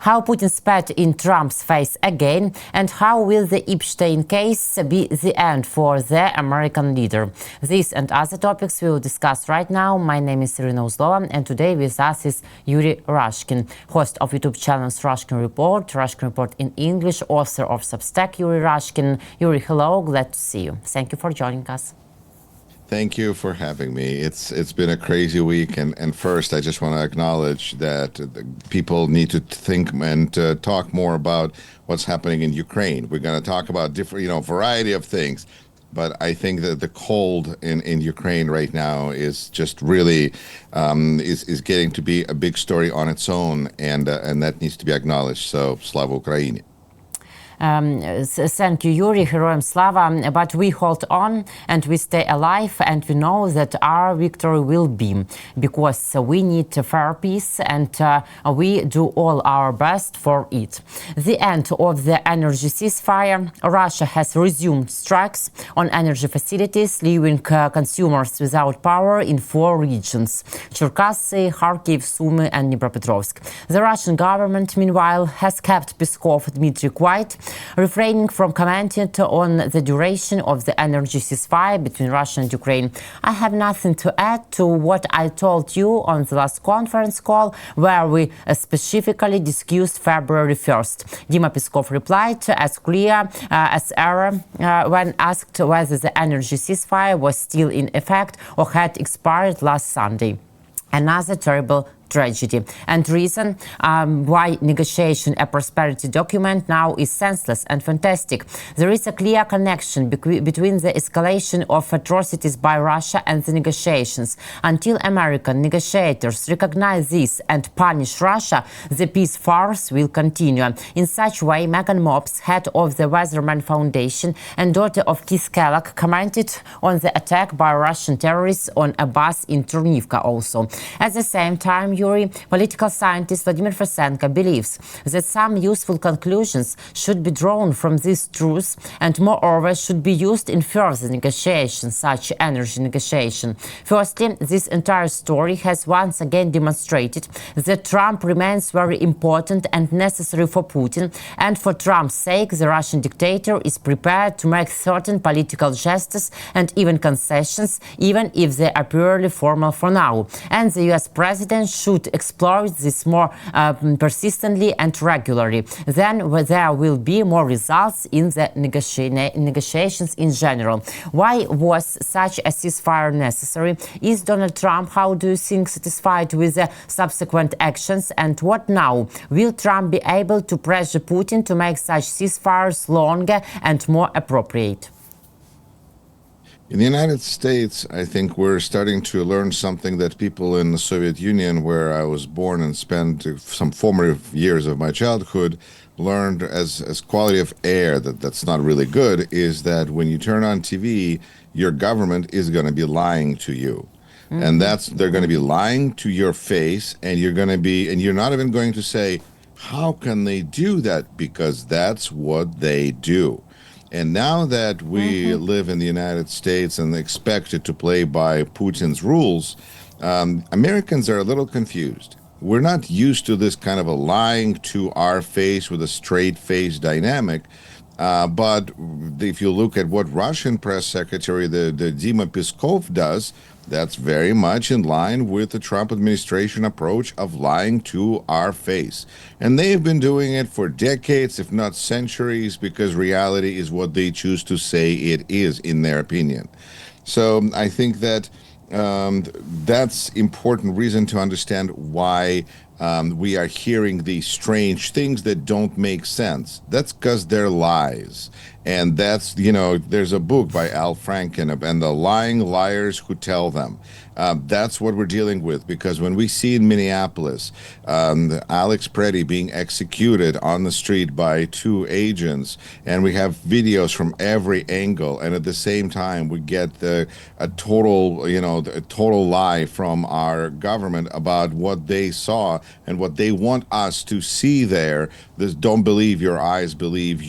how Putin spat in Trump's face again, and how will the Epstein case be the end for the American leader. These and other topics we will discuss right now. My name is Iryna Uzlova, and today with us is Yuri Rashkin, host of YouTube channels Rashkin Report in English, author of Substack Yuri Rashkin. Yuri, hello, glad to see you. Thank you for joining us. Thank you for having me. It's been a crazy week, and first I just want to acknowledge that people need to think and talk more about what's happening in Ukraine. We're going to talk about different, variety of things, but I think that the cold in Ukraine right now is just really is getting to be a big story on its own, and that needs to be acknowledged. So, Slava Ukraini. Thank you, Yuri, Heroyam Slava. But we hold on and we stay alive, and we know that our victory will be, because we need a fair peace, and we do all our best for it. The end of the energy ceasefire. Russia has resumed strikes on energy facilities, leaving consumers without power in 4 regions: Cherkasy, Kharkiv, Sumy and Dnipropetrovsk. The Russian government, meanwhile, has kept Peskov Dmitry quiet, refraining from commenting on the duration of the energy ceasefire between Russia and Ukraine. I have nothing to add to what I told you on the last conference call, where we specifically discussed February 1st. Dima Peskov replied as clear as ever when asked whether the energy ceasefire was still in effect or had expired last Sunday. Another terrible tragedy, and reason why negotiation a prosperity document now is senseless and fantastic. There is a clear connection between the escalation of atrocities by Russia and the negotiations. Until American negotiators recognize this and punish Russia, the peace farce will continue. In such way, Megan Mobs, head of the Weatherman Foundation and daughter of Keith Kellogg, commented on the attack by Russian terrorists on a bus in Turnivka also. At the same time, Yuri, political scientist Vladimir Fesenko believes that some useful conclusions should be drawn from these truths, and moreover should be used in further negotiations, such energy negotiation. Firstly, this entire story has once again demonstrated that Trump remains very important and necessary for Putin, and for Trump's sake, the Russian dictator is prepared to make certain political gestures and even concessions, even if they are purely formal for now. And the US president should explore this more persistently and regularly. Then there will be more results in the negotiations in general. Why was such a ceasefire necessary? Is Donald Trump, how do you think, satisfied with the subsequent actions? And what now? Will Trump be able to pressure Putin to make such ceasefires longer and more appropriate? In the United States, I think we're starting to learn something that people in the Soviet Union, where I was born and spent some formative years of my childhood, learned as quality of air that's not really good, is that when you turn on TV, your government is going to be lying to you. And they're going to be lying to your face, and you're not even going to say, how can they do that? Because that's what they do. And now that we live in the United States and expected to play by Putin's rules, Americans are a little confused. We're not used to this kind of a lying to our face with a straight face dynamic. But if you look at what Russian press secretary, the Dima Peskov does, that's very much in line with the Trump administration approach of lying to our face. And they've been doing it for decades, if not centuries, because reality is what they choose to say it is, in their opinion. So I think that that's important reason to understand why we are hearing these strange things that don't make sense. That's because they're lies. And that's, there's a book by Al Franken, and the lying liars who tell them. That's what we're dealing with, because when we see in Minneapolis Alex Preddy being executed on the street by 2 agents, and we have videos from every angle, and at the same time we get a total lie from our government about what they saw and what they want us to see there. This "don't believe your eyes, believe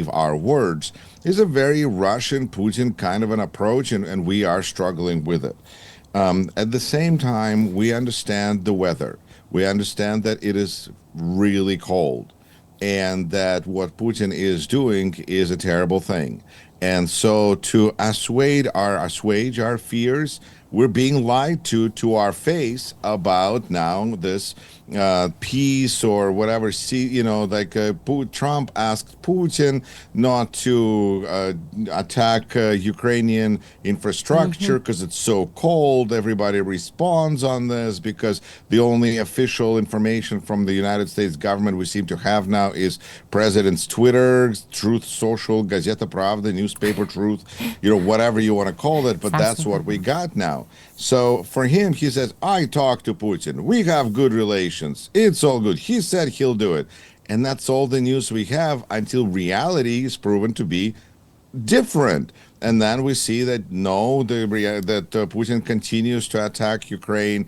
our words" is a very Russian Putin kind of an approach, and we are struggling with it. At the same time, we understand the weather. We understand that it is really cold and that what Putin is doing is a terrible thing. And so to assuage our fears, we're being lied to our face about now this peace or whatever. See, like Trump asked Putin not to attack Ukrainian infrastructure because it's so cold. Everybody responds on this because the only official information from the United States government we seem to have now is President's Twitter, Truth Social, Gazeta Pravda, newspaper Truth, whatever you want to call it, but that's what we got now. So for him, he says, I talked to Putin. We have good relations. It's all good. He said he'll do it. And that's all the news we have until reality is proven to be different. And then we see that no, that Putin continues to attack Ukraine,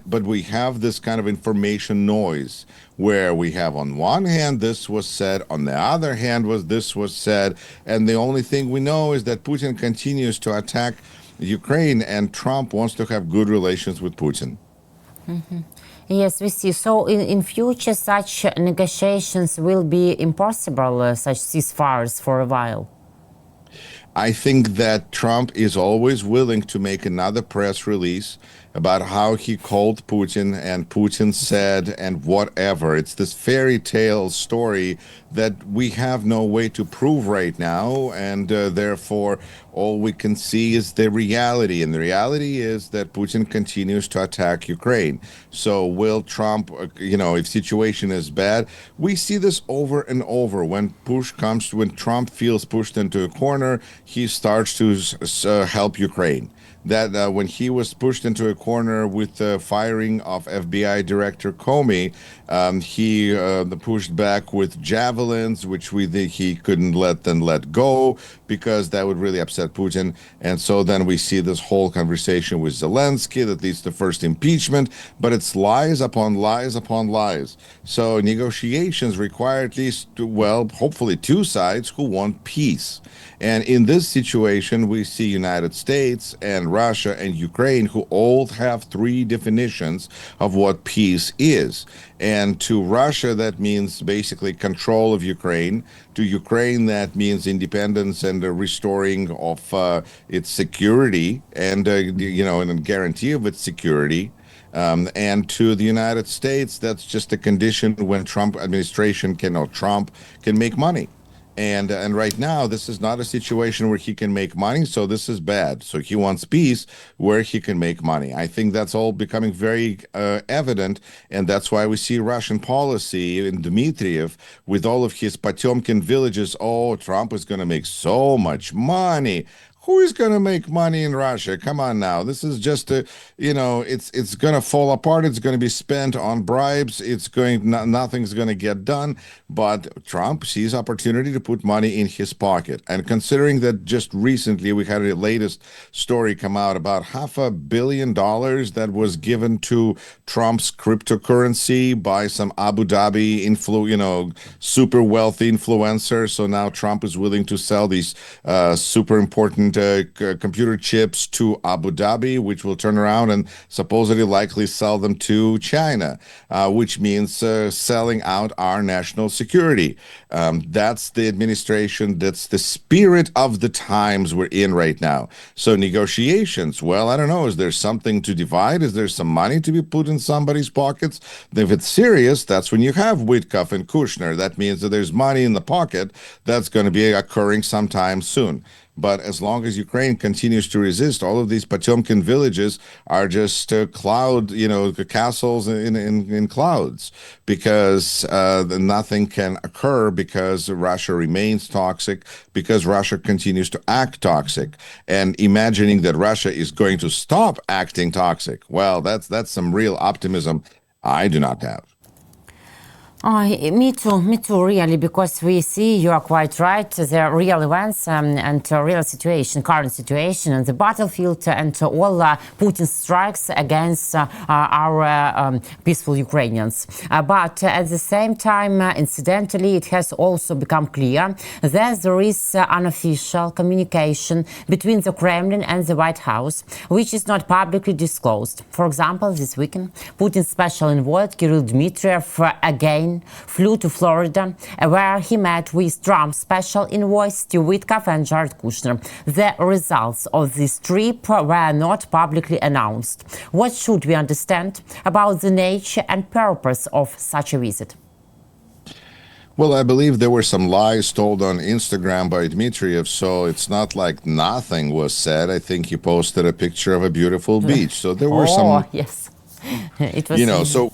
but we have this kind of information noise where we have on one hand this was said, on the other hand this was said, and the only thing we know is that Putin continues to attack Ukraine, and Trump wants to have good relations with Putin. Yes, we see. So in future, such negotiations will be impossible, such ceasefires for a while. I think that Trump is always willing to make another press release about how he called Putin and Putin said and whatever. It's this fairy tale story that we have no way to prove right now, and therefore all we can see is the reality. And the reality is that Putin continues to attack Ukraine. So will Trump, if situation is bad, we see this over and over. When Trump feels pushed into a corner, he starts to help Ukraine. That when he was pushed into a corner with the firing of FBI Director Comey, he pushed back with javelins, which he couldn't let go because that would really upset Putin. And so then we see this whole conversation with Zelenskyy that leads to first impeachment, but it's lies upon lies upon lies. So negotiations require at least, hopefully two sides who want peace. And in this situation, we see United States and Russia and Ukraine who all have three definitions of what peace is. And to Russia, that means basically control of Ukraine. To Ukraine, that means independence and the restoring of its security and, and a guarantee of its security. And to the United States, that's just a condition when Trump can make money. And right now, this is not a situation where he can make money, so this is bad. So he wants peace where he can make money. I think that's all becoming very evident, and that's why we see Russian policy in Dmitriev with all of his Potemkin villages. Oh, Trump is going to make so much money. Who is going to make money in Russia? Come on now. This is just it's going to fall apart. It's going to be spent on bribes. Nothing's going to get done. But Trump sees opportunity to put money in his pocket. And considering that just recently we had a latest story come out about $500 million that was given to Trump's cryptocurrency by some Abu Dhabi super wealthy influencer. So now Trump is willing to sell these super important computer chips to Abu Dhabi, which will turn around and supposedly likely sell them to China, which means selling out our national security. That's the administration. That's the spirit of the times we're in right now. So negotiations, well, I don't know. Is there something to divide? Is there some money to be put in somebody's pockets? If it's serious, that's when you have Witkoff and Kushner. That means that there's money in the pocket that's going to be occurring sometime soon. But as long as Ukraine continues to resist, all of these Potemkin villages are just castles in clouds, because nothing can occur, because Russia remains toxic, because Russia continues to act toxic. And imagining that Russia is going to stop acting toxic, well, that's some real optimism I do not have. Me too, really, because we see, you are quite right, the real events and real situation, current situation on the battlefield and all Putin's strikes against our peaceful Ukrainians. But at the same time, incidentally, it has also become clear that there is unofficial communication between the Kremlin and the White House, which is not publicly disclosed. For example, this weekend, Putin's special envoy, Kirill Dmitriev, again flew to Florida, where he met with Trump's special envoy Steve Witkoff and Jared Kushner. The results of this trip were not publicly announced. What should we understand about the nature and purpose of such a visit? Well, I believe there were some lies told on Instagram by Dmitriev, so it's not like nothing was said. I think he posted a picture of a beautiful beach. So there were some, Yes, it was. so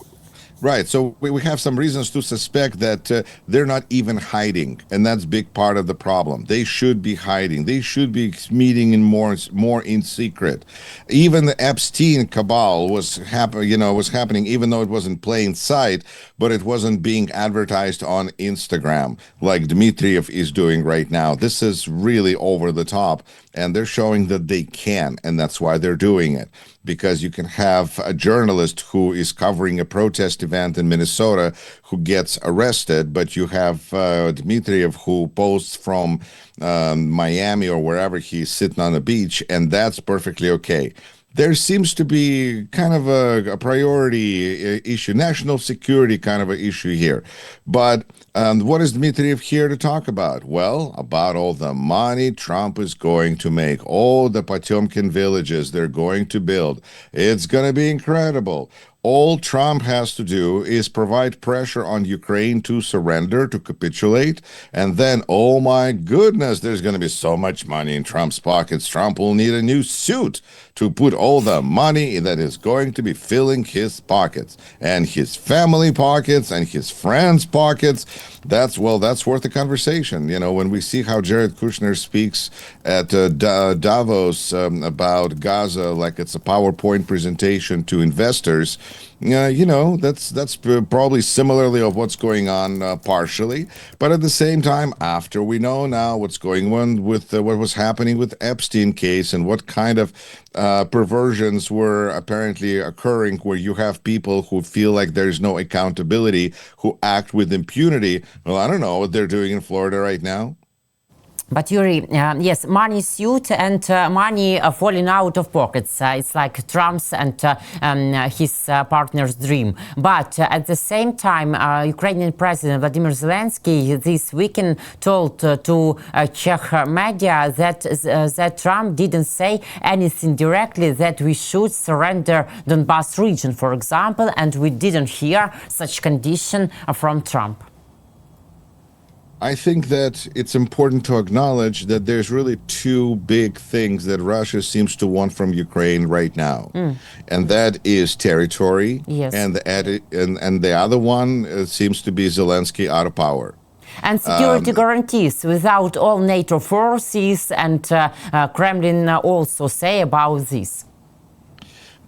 right. So we have some reasons to suspect that they're not even hiding, and that's big part of the problem. They should be hiding. They should be meeting in more in secret. Even the Epstein cabal was happening, even though it was in plain sight, but it wasn't being advertised on Instagram like Dmitriev is doing right now. This is really over the top, and they're showing that they can, and that's why they're doing it. Because you can have a journalist who is covering a protest event in Minnesota who gets arrested, but you have Dmitriev who posts from Miami or wherever he's sitting on the beach, and that's perfectly okay. There seems to be kind of a priority issue, national security kind of an issue here. But what is Dmitriev here to talk about? Well, about all the money Trump is going to make, all the Potemkin villages they're going to build. It's going to be incredible. All Trump has to do is provide pressure on Ukraine to surrender, to capitulate, and then, oh my goodness, there's going to be so much money in Trump's pockets. Trump will need a new suit to put all the money that is going to be filling his pockets and his family pockets and his friends' pockets. That's worth a conversation. When we see how Jared Kushner speaks at Davos about Gaza like it's a PowerPoint presentation to investors, that's probably similarly of what's going on partially. But at the same time, after we know now what's going on with what was happening with Epstein case and what kind of perversions were apparently occurring where you have people who feel like there's no accountability, who act with impunity. Well, I don't know what they're doing in Florida right now. But Yuri, yes, money suit and money falling out of pockets. It's like Trump's and his partner's dream. But at the same time, Ukrainian President Vladimir Zelenskyy this weekend told to Czech media that Trump didn't say anything directly that we should surrender Donbas region, for example, and we didn't hear such condition from Trump. I think that it's important to acknowledge that there's really two big things that Russia seems to want from Ukraine right now. And that is territory. Yes. And the other one seems to be Zelenskyy out of power. And security guarantees without all NATO forces, and Kremlin also say about this.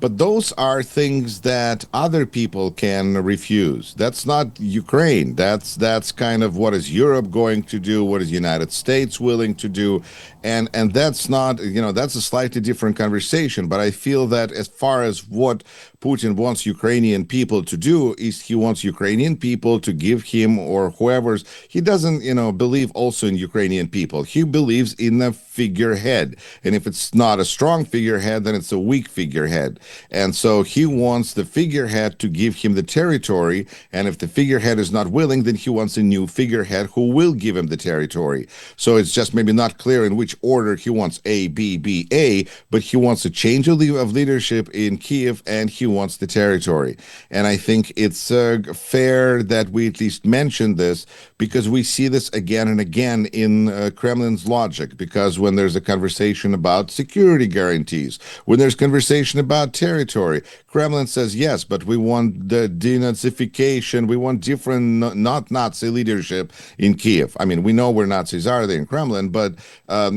But those are things that other people can refuse. That's not Ukraine. That's kind of what is Europe going to do, what is the United States willing to do. And that's not, that's a slightly different conversation. But I feel that as far as what Putin wants Ukrainian people to do is he wants Ukrainian people to give him or whoever's, he doesn't, believe also in Ukrainian people. He believes in a figurehead. And if it's not a strong figurehead, then it's a weak figurehead. And so he wants the figurehead to give him the territory. And if the figurehead is not willing, then he wants a new figurehead who will give him the territory. So it's just maybe not clear in which order he wants A, B, B, A, but he wants a change of leadership in Kiev, and he wants the territory. And I think it's fair that we at least mention this, because we see this again and again in Kremlin's logic. Because when there's a conversation about security guarantees, when there's conversation about territory, Kremlin says, yes, but we want the denazification, we want different, not Nazi leadership in Kiev. I mean, we know where Nazis are there in Kremlin, but,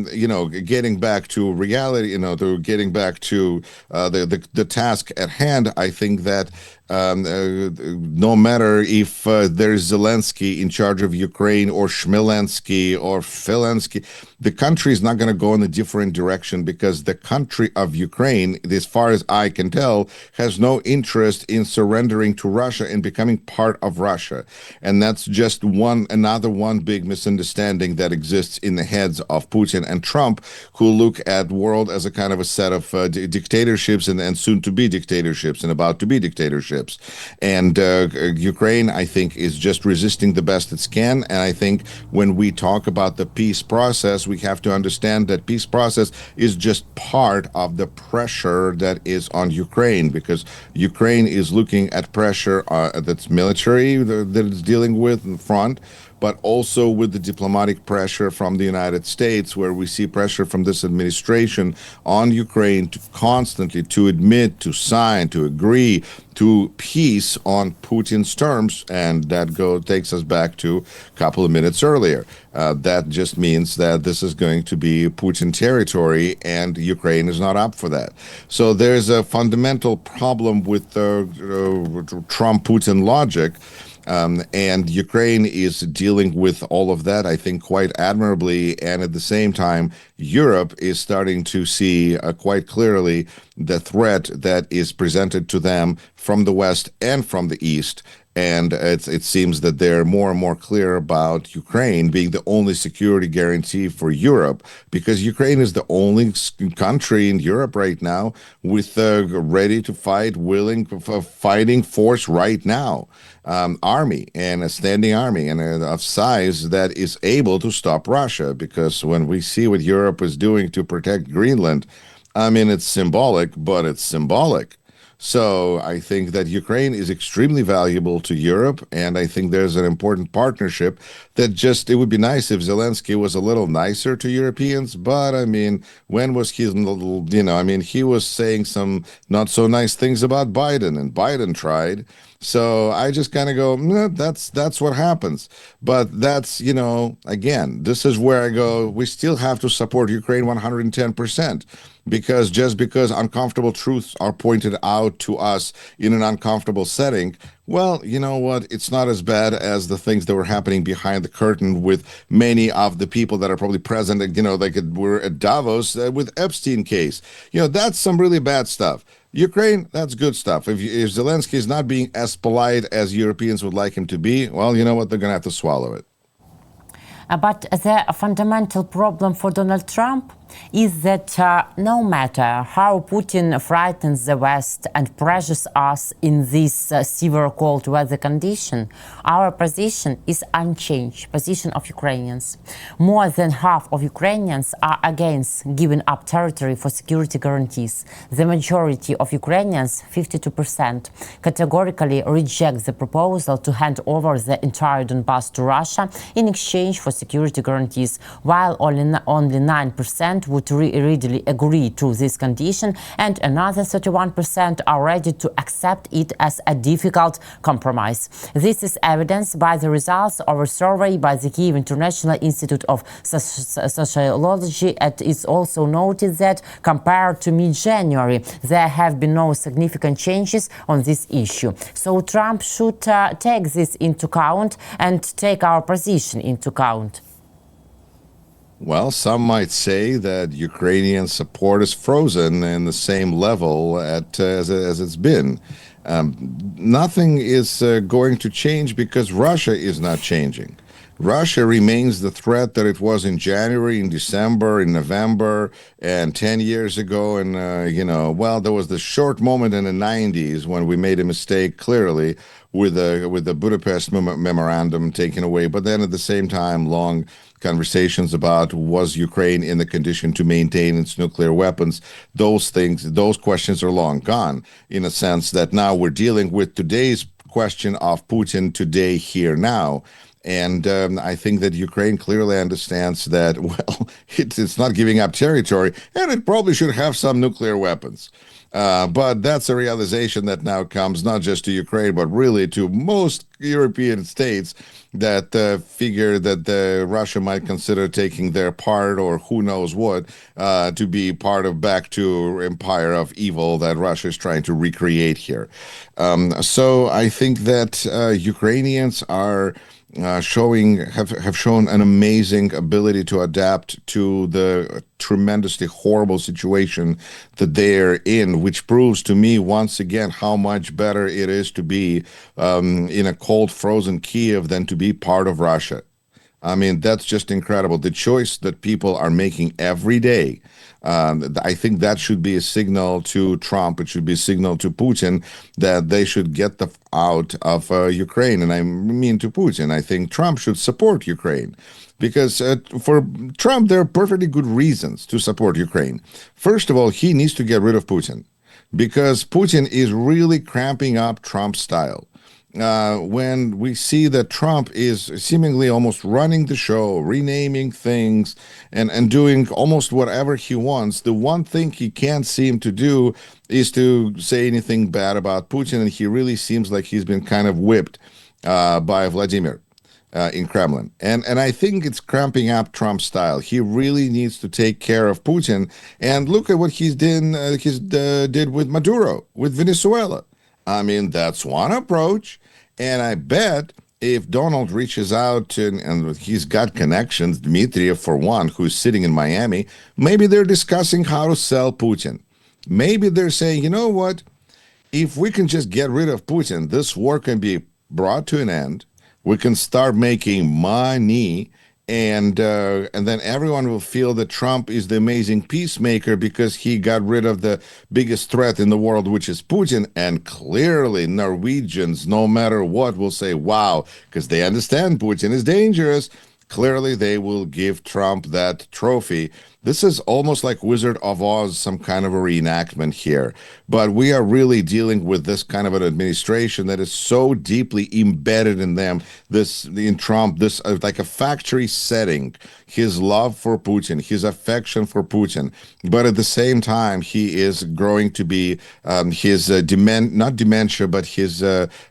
getting back to reality, getting back to the task at hand, I think that no matter if there's Zelenskyy in charge of Ukraine or Smilensky or Filensky, the country is not going to go in a different direction because the country of Ukraine, as far as I can tell, has no interest in surrendering to Russia and becoming part of Russia. And that's just another one big misunderstanding that exists in the heads of Putin and Trump, who look at world as a kind of a set of dictatorships and soon to be dictatorships and about to be dictatorships. And Ukraine, I think, is just resisting the best it can. And I think when we talk about the peace process, we have to understand that peace process is just part of the pressure that is on Ukraine, because Ukraine is looking at pressure that's military that it's dealing with in front, but also with the diplomatic pressure from the United States, where we see pressure from this administration on Ukraine to constantly to admit, to sign, to agree to peace on Putin's terms. And that takes us back to a couple of minutes earlier. That just means that this is going to be Putin territory, and Ukraine is not up for that. So there's a fundamental problem with the Trump-Putin logic. And Ukraine is dealing with all of that, I think, quite admirably. And at the same time, Europe is starting to see quite clearly the threat that is presented to them from the West and from the East. And it seems that they're more and more clear about Ukraine being the only security guarantee for Europe, because Ukraine is the only country in Europe right now with ready to fight, willing, fighting force right now. Army and a standing army and of size that is able to stop Russia. Because when we see what Europe is doing to protect Greenland, I mean, it's symbolic, but it's symbolic. So I think that Ukraine is extremely valuable to Europe, and I think there's an important partnership that it would be nice if Zelenskyy was a little nicer to Europeans, but I mean, when was he, he was saying some not so nice things about Biden, and Biden tried. So I just kind of go, that's what happens. But that's, again, this is where I go, we still have to support Ukraine 110%. Because just because uncomfortable truths are pointed out to us in an uncomfortable setting, well, you know what? It's not as bad as the things that were happening behind the curtain with many of the people that are probably present, like we're at Davos with Epstein case. That's some really bad stuff. Ukraine, that's good stuff. If Zelenskyy is not being as polite as Europeans would like him to be, well, you know what? They're going to have to swallow it. But the fundamental problem for Donald Trump is that no matter how Putin frightens the West and pressures us in this severe cold weather condition, our position is unchanged, position of Ukrainians. More than half of Ukrainians are against giving up territory for security guarantees. The majority of Ukrainians, 52%, categorically reject the proposal to hand over the entire Donbas to Russia in exchange for security guarantees, while only 9% would readily agree to this condition, and another 31% are ready to accept it as a difficult compromise. This is evidenced by the results of a survey by the Kyiv International Institute of Sociology. It is also noted that compared to mid-January, there have been no significant changes on this issue. So Trump should take this into account and take our position into account. Well, some might say that Ukrainian support is frozen in the same level as it's been. Nothing is going to change because Russia is not changing. Russia remains the threat that it was in January, in December, in November, and 10 years ago. And, there was the short moment in the 90s when we made a mistake, clearly, with the Budapest memorandum taken away. But then at the same time, long conversations about was Ukraine in the condition to maintain its nuclear weapons. Those questions are long gone, in a sense that now we're dealing with today's question of Putin today, here, now. And I think that Ukraine clearly understands that, well, it's not giving up territory, and it probably should have some nuclear weapons. But that's a realization that now comes not just to Ukraine, but really to most European states that figure that Russia might consider taking their part, or who knows what, to be part of back to empire of evil that Russia is trying to recreate here. So I think that Ukrainians are have shown an amazing ability to adapt to the tremendously horrible situation that they're in, which proves to me once again how much better it is to be in a cold, frozen Kiev than to be part of Russia. I mean, that's just incredible. The choice that people are making every day. I think that should be a signal to Trump. It should be a signal to Putin that they should get the out of Ukraine. And I mean to Putin. I think Trump should support Ukraine because for Trump, there are perfectly good reasons to support Ukraine. First of all, he needs to get rid of Putin because Putin is really cramping up Trump's style. When we see that Trump is seemingly almost running the show, renaming things, and doing almost whatever he wants, the one thing he can't seem to do is to say anything bad about Putin, and he really seems like he's been kind of whipped by Vladimir. In Kremlin. And I think it's cramping up Trump's style. He really needs to take care of Putin. And look at what did with Maduro, with Venezuela. I mean, that's one approach. And I bet if Donald reaches out and he's got connections, Dmitriev for one, who's sitting in Miami, maybe they're discussing how to sell Putin. Maybe they're saying, you know what? If we can just get rid of Putin, this war can be brought to an end. We can start making money, and then everyone will feel that Trump is the amazing peacemaker because he got rid of the biggest threat in the world, which is Putin. And clearly, Norwegians, no matter what, will say, wow, because they understand Putin is dangerous. Clearly, they will give Trump that trophy. This is almost like Wizard of Oz, some kind of a reenactment here. But we are really dealing with this kind of an administration that is so deeply embedded in them, in Trump, this like a factory setting, his love for Putin, his affection for Putin. But at the same time, he is growing to be his not dementia, but his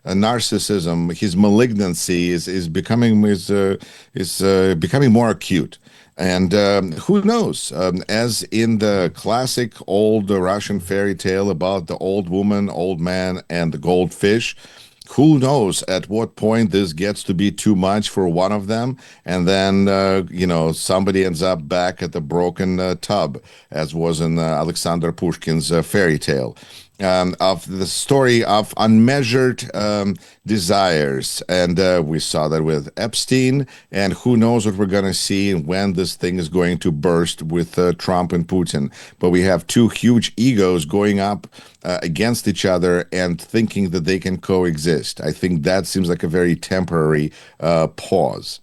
narcissism, his malignancy is becoming becoming more acute. And who knows? As in the classic old Russian fairy tale about the old woman, old man, and the goldfish, who knows at what point this gets to be too much for one of them, and then somebody ends up back at the broken tub, as was in Alexander Pushkin's fairy tale. Of the story of unmeasured desires. And we saw that with Epstein, and who knows what we're going to see and when this thing is going to burst with Trump and Putin. But we have two huge egos going up against each other and thinking that they can coexist. I think that seems like a very temporary pause.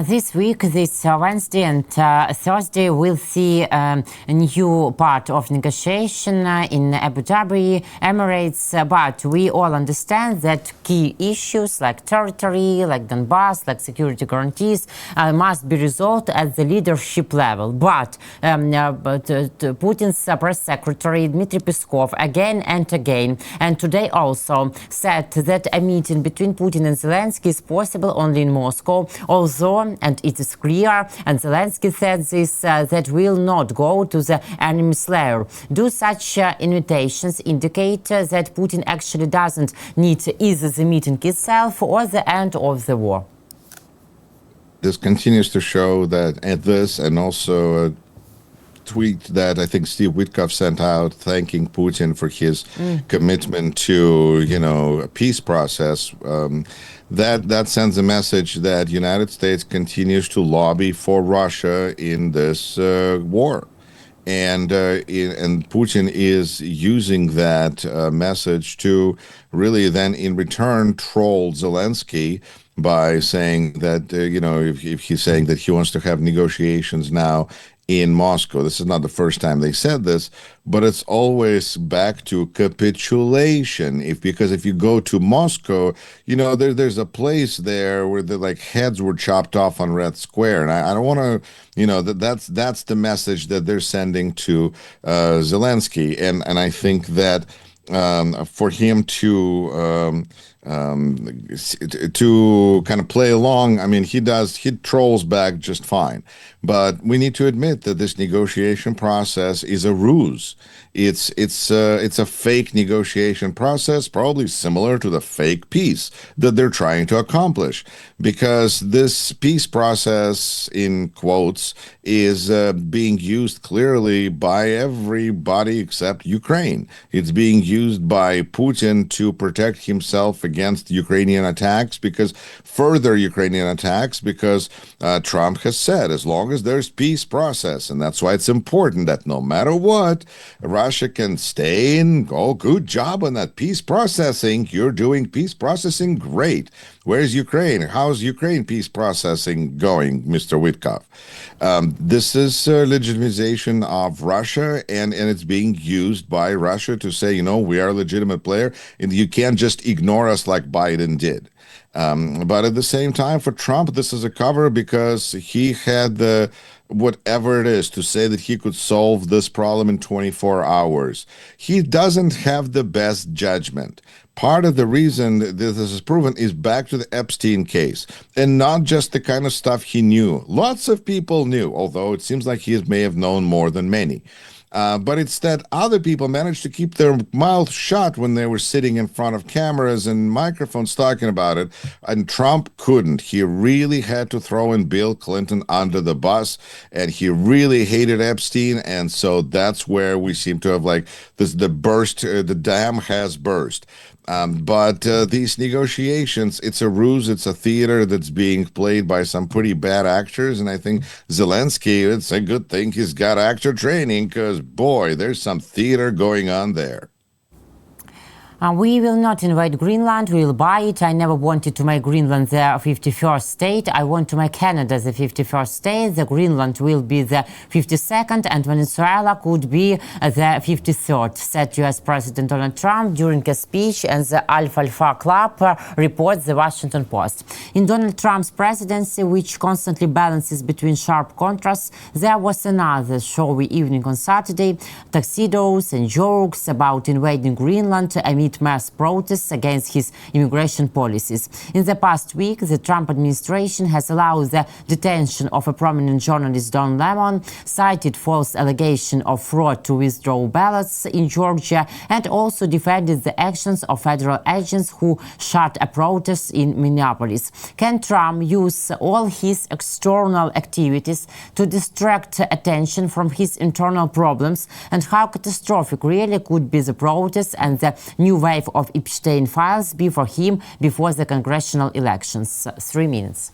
This week, this Wednesday and Thursday, we'll see a new part of negotiation in Abu Dhabi, Emirates, but we all understand that key issues like territory, like Donbass, like security guarantees must be resolved at the leadership level. But Putin's press secretary, Dmitry Peskov, again and again, and today also, said that a meeting between Putin and Zelenskyy is possible only in Moscow, although, and it is clear, and Zelenskyy said this, that will not go to the enemy's lair. Do such invitations indicate that Putin actually doesn't need either the meeting itself or the end of the war? This continues to show that at this, and also a tweet that I think Steve Witkoff sent out thanking Putin for his commitment to, a peace process. That sends a message that United States continues to lobby for Russia in this war. And Putin is using that message to really then in return troll Zelenskyy by saying that, if he's saying that he wants to have negotiations now in Moscow. This is not the first time they said this, but it's always back to capitulation. Because if you go to Moscow, there's a place there where the like heads were chopped off on Red Square, and I don't want to, that's the message that they're sending to Zelenskyy, and I think that for him to kind of play along. I mean, he trolls back just fine. But we need to admit that this negotiation process is a ruse. It's a fake negotiation process, probably similar to the fake peace that they're trying to accomplish. Because this peace process, in quotes, is being used clearly by everybody except Ukraine. It's being used by Putin to protect himself against Ukrainian attacks, because Trump has said, as long as there's peace process, and that's why it's important that no matter what, Russia can stay in. Oh, good job on that peace processing. You're doing peace processing great. Where's Ukraine? How's Ukraine peace processing going, Mr. Witkoff? This is legitimization of Russia, and it's being used by Russia to say, we are a legitimate player, and you can't just ignore us like Biden did. But at the same time, for Trump, this is a cover because he had the whatever it is to say that he could solve this problem in 24 hours. He doesn't have the best judgment. Part of the reason that this is proven is back to the Epstein case, and not just the kind of stuff he knew. Lots of people knew, although it seems like he may have known more than many. But it's that other people managed to keep their mouth shut when they were sitting in front of cameras and microphones talking about it, and Trump couldn't. He really had to throw in Bill Clinton under the bus, and he really hated Epstein, and so that's where we seem to have the dam has burst. But these negotiations, it's a ruse, it's a theater that's being played by some pretty bad actors, and I think Zelenskyy, it's a good thing he's got actor training, because, boy, there's some theater going on there. We will not invade Greenland, we will buy it. I never wanted to make Greenland the 51st state. I want to make Canada the 51st state. The Greenland will be the 52nd, and Venezuela could be the 53rd, said US President Donald Trump during a speech at the Alfalfa Club, reports the Washington Post. In Donald Trump's presidency, which constantly balances between sharp contrasts, there was another showy evening on Saturday, tuxedos and jokes about invading Greenland amid mass protests against his immigration policies. In the past week, the Trump administration has allowed the detention of a prominent journalist, Don Lemon, cited false allegation of fraud to withdraw ballots in Georgia, and also defended the actions of federal agents who shut a protest in Minneapolis. Can Trump use all his external activities to distract attention from his internal problems, and how catastrophic really could be the protests and the new wave of Epstein files be for him before the congressional elections? 3 minutes.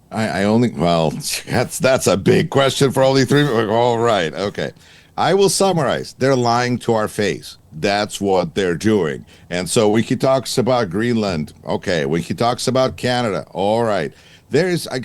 That's a big question for only 3 minutes. All right, okay. I will summarize. They're lying to our face. That's what they're doing. And so when he talks about Greenland, okay. When he talks about Canada, all right.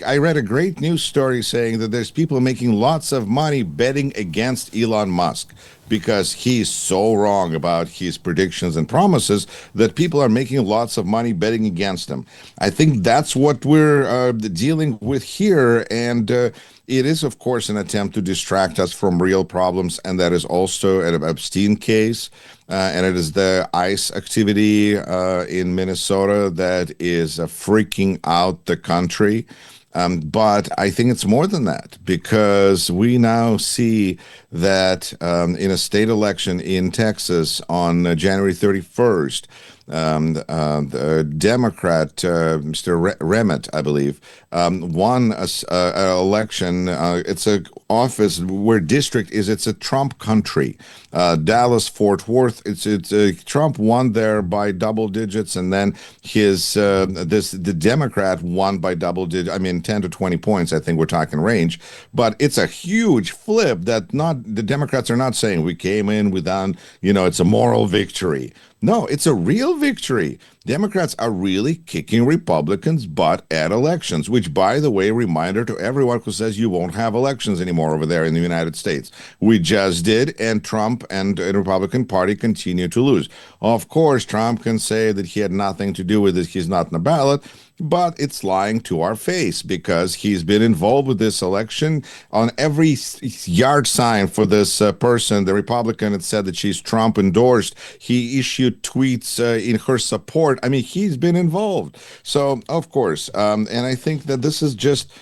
I read a great news story saying that there's people making lots of money betting against Elon Musk because he's so wrong about his predictions and promises that people are making lots of money betting against him. I think that's what we're dealing with here, and it is, of course, an attempt to distract us from real problems, and that is also an Epstein case, and it is the ICE activity in Minnesota that is freaking out the country. But I think it's more than that, because we now see that in a state election in Texas on January 31st, the Democrat, Mr. Remit, I believe, won an election. It's an office where district is. It's a Trump country. Dallas, Fort Worth. It's Trump won there by double digits, and then the Democrat won by double digits. I mean, 10 to 20 points. I think we're talking range, but it's a huge flip. That not the Democrats are not saying we came in without. It's a moral victory. No, it's a real victory. Democrats are really kicking Republicans' butt at elections, which, by the way, reminder to everyone who says you won't have elections anymore over there in the United States. We just did, and Trump and the Republican Party continue to lose. Of course, Trump can say that he had nothing to do with it, he's not in the ballot, but it's lying to our face because he's been involved with this election. On every yard sign for this person, the Republican had said that she's Trump endorsed. He issued tweets in her support. I mean, he's been involved. So, of course, and I think that this is just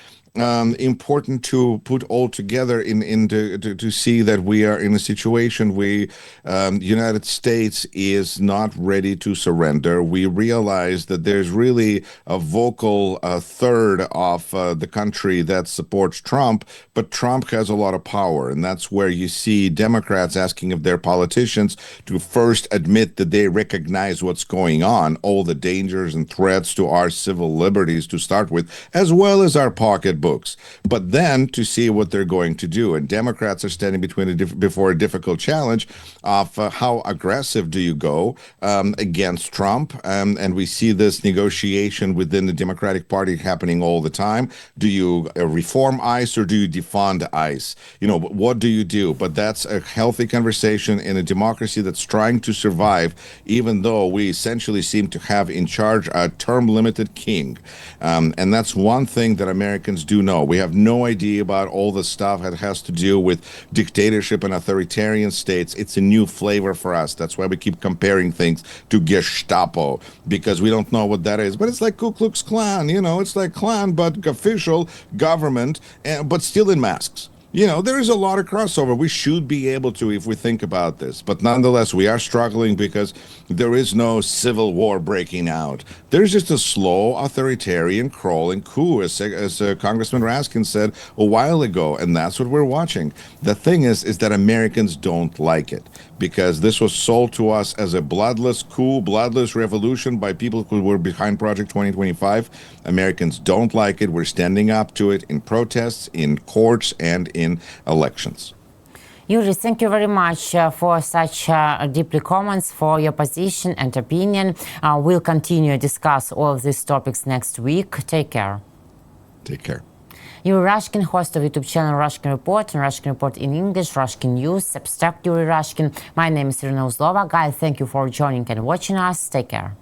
important to put all together to see that we are in a situation where the United States is not ready to surrender. We realize that there's really a vocal third of the country that supports Trump, but Trump has a lot of power, and that's where you see Democrats asking of their politicians to first admit that they recognize what's going on, all the dangers and threats to our civil liberties to start with, as well as our pocketbooks, but then to see what they're going to do. And Democrats are standing before a difficult challenge of how aggressive do you go against Trump? And we see this negotiation within the Democratic Party happening all the time. Do you reform ICE or do you defund ICE? You know, what do you do? But that's a healthy conversation in a democracy that's trying to survive, even though we essentially seem to have in charge a term-limited king. And that's one thing that Americans do know. We have no idea about all the stuff that has to do with dictatorship and authoritarian states. It's a new flavor for us. That's why we keep comparing things to Gestapo, because we don't know what that is. But it's like Ku Klux Klan, you know, it's like Klan, but official government, but still in masks. You know, there is a lot of crossover. We should be able to if we think about this. But nonetheless, we are struggling because there is no civil war breaking out. There's just a slow authoritarian crawling coup, as Congressman Rashkin said a while ago. And that's what we're watching. The thing is that Americans don't like it because this was sold to us as a bloodless coup, bloodless revolution by people who were behind Project 2025. Americans don't like it. We're standing up to it in protests, in courts, and in elections. Yuri, thank you very much for such deeply comments, for your position and opinion. We'll continue to discuss all of these topics next week. Take care. Take care. Yuri Rashkin, host of YouTube channel Rashkin Report and Rashkin Report in English, Rashkin News, Abstract Yuri Rashkin. My name is Iryna Uzlova. Guys, thank you for joining and watching us. Take care.